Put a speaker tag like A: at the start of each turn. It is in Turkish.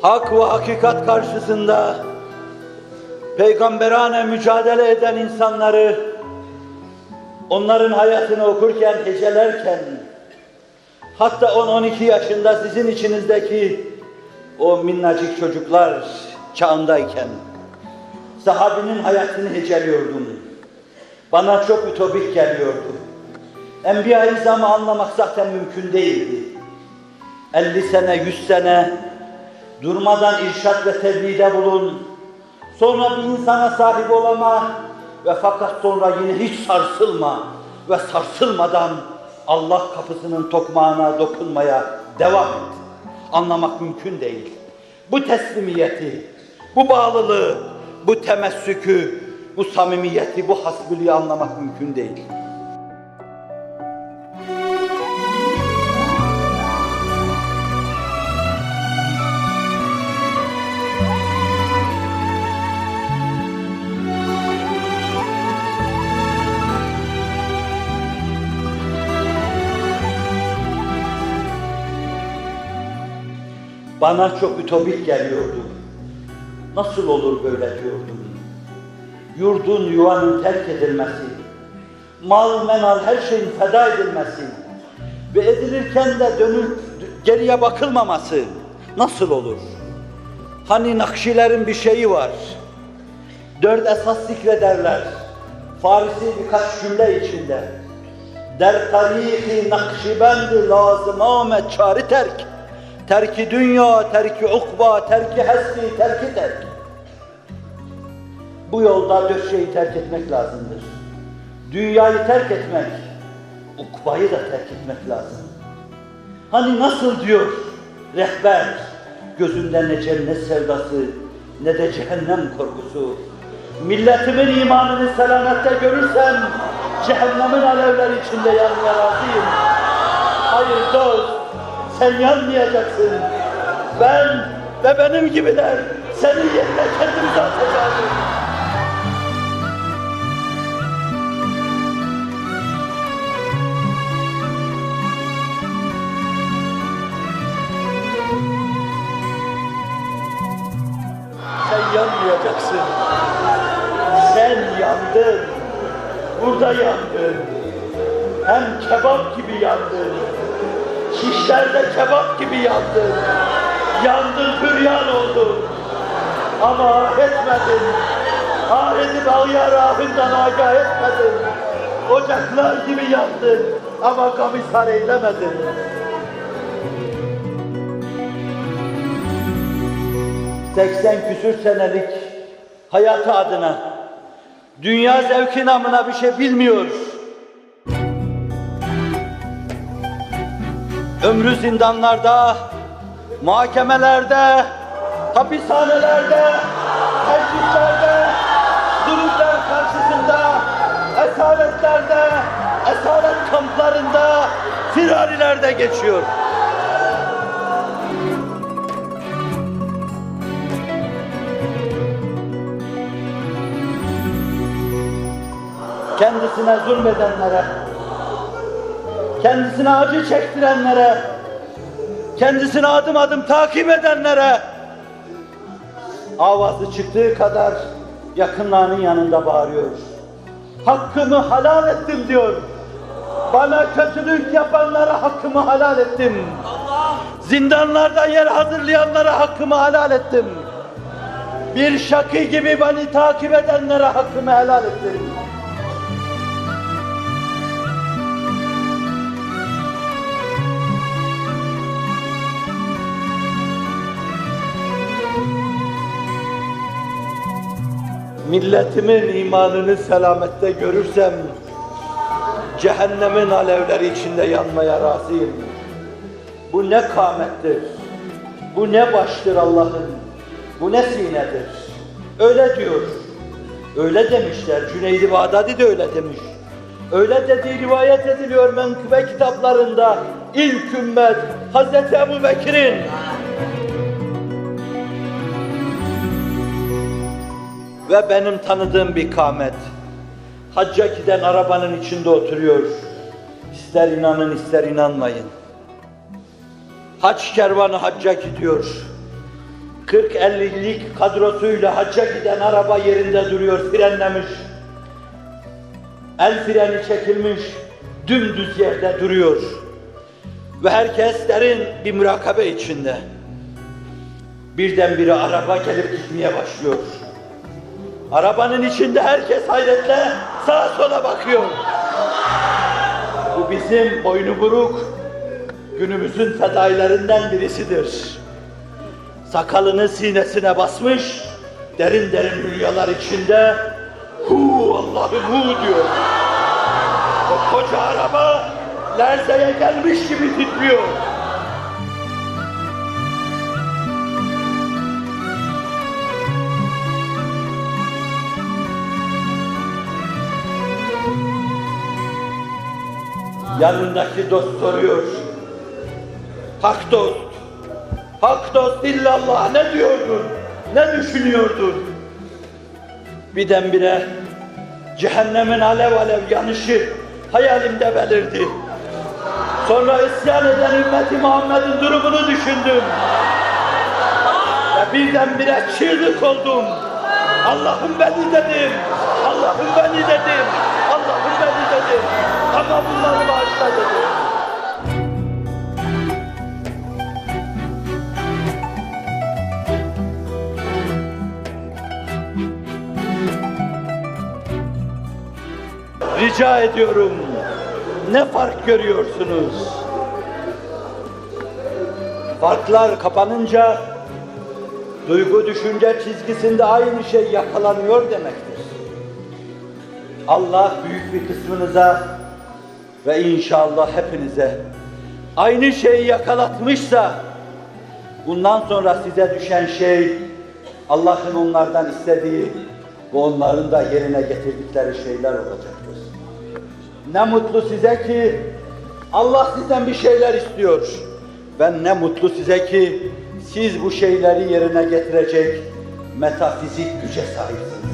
A: hak ve hakikat karşısında peygamberane mücadele eden insanları, onların hayatını okurken, hecelerken, hatta 10-12 yaşında sizin içinizdeki o minnacık çocuklar çağındayken sahabinin hayatını heceliyordum. Bana çok ütopik geliyordu. Enbiya-i İzam'ı anlamak zaten mümkün değildi. 50 sene, 100 sene durmadan irşad ve tebliğde bulun. Sonra bir insana sahip olama ve fakat sonra yine hiç sarsılma ve sarsılmadan Allah kapısının tokmağına dokunmaya devam et. Anlamak mümkün değil. Bu teslimiyeti, bu bağlılığı, bu temessükü, bu samimiyeti, bu hasbülüğü anlamak mümkün değil. Bana çok ütopik geliyordu. Nasıl olur böyle diyordum. Yurdun, yuvanın terk edilmesi, mal, menal, her şeyin feda edilmesi ve edilirken de dönüp geriye bakılmaması nasıl olur? Hani Nakşilerin bir şeyi var. 4 esas zikrederler. Farisi birkaç cümle içinde. Der tariki Nakşibendi lazım Ahmet çari terk. Terki dünya, terki ukba, terki hesbi, terki terk. Bu yolda 4 şeyi terk etmek lazımdır. Dünyayı terk etmek, ukbayı da terk etmek lazım. Hani nasıl diyor rehber, gözünde ne cennet sevdası, ne de cehennem korkusu. Milletimin imanını selamette görürsem, cehennemin alevleri içinde yanmaya razıyım. Hayır dost, sen yanmayacaksın. Ben ve benim gibiler senin yerine kendimizi atacağız. Sen yanmayacaksın. Sen yandın. Burada yandın. Hem kebap gibi yandın. Şişlerde kebap gibi yandın. Yandın, hüryan oldun. Ama ah etmedin. Ah edip ağya rahından agah etmedin. Ocaklar gibi yandın. Ama gamisar eylemedin. ...80 küsür senelik hayatı adına, dünya zevki namına bir şey bilmiyor. Ömrü zindanlarda, muhakemelerde, hapishanelerde, teşviklerde, zulümler karşısında, esaretlerde, esaret kamplarında, firarilerde geçiyor. Kendisine zulmedenlere, kendisine acı çektirenlere, kendisine adım adım takip edenlere avazı çıktığı kadar yakınlarının yanında bağırıyor. Hakkımı helal ettim diyor. Bana kötülük yapanlara hakkımı helal ettim. Zindanlarda yer hazırlayanlara hakkımı helal ettim. Bir şakî gibi beni takip edenlere hakkımı helal ettim. Milletimin imanını selamette görürsem, cehennemin alevleri içinde yanmaya razıyım. Bu ne kâmettir, bu ne baştır Allah'ın, bu ne sinedir. Öyle diyor, öyle demişler, Cüneyd-i Bağdadi de öyle demiş. Öyle dediği rivayet ediliyor menkıbe kitaplarında, ilk ümmet Hazreti Ebubekir'in. Ve benim tanıdığım bir kâmet, hacca giden arabanın içinde oturuyor. İster inanın ister inanmayın. Hac kervanı hacca gidiyor. 40-50'lik kadrosuyla hacca giden araba yerinde duruyor, frenlemiş. El freni çekilmiş, dümdüz yerde duruyor. Ve herkes derin bir mürakabe içinde. Birdenbire araba gelip gitmeye başlıyor. Arabanın içinde herkes hayretle sağa sola bakıyor. Bu bizim boynu buruk, günümüzün fedailerinden birisidir. Sakalını sinesine basmış, derin derin rüyalar içinde hu Allah'ım hu diyor. O koca araba lerzeye gelmiş gibi titriyor. Yanındaki dost soruyor. Hak dost illallah, ne diyordun, ne düşünüyordun? Birdenbire cehennemin alev alev yanışı hayalimde belirdi. Sonra isyan eden ümmeti Muhammed'in durumunu düşündüm. Ve birdenbire çığlık oldum. Allah'ım beni dedim, Allah'ım beni dedim, Allah'ım beni dedim. Ama bunları bağışla dedim. Rica ediyorum, ne fark görüyorsunuz? Farklar kapanınca, duygu düşünce çizgisinde aynı şey yakalanıyor demektir. Allah büyük bir kısmınıza ve inşallah hepinize aynı şeyi yakalatmışsa, bundan sonra size düşen şey, Allah'ın onlardan istediği ve onların da yerine getirdikleri şeyler olacaktır. Ne mutlu size ki Allah sizden bir şeyler istiyor. Ve ne mutlu size ki siz bu şeyleri yerine getirecek metafizik güce sahipsiniz.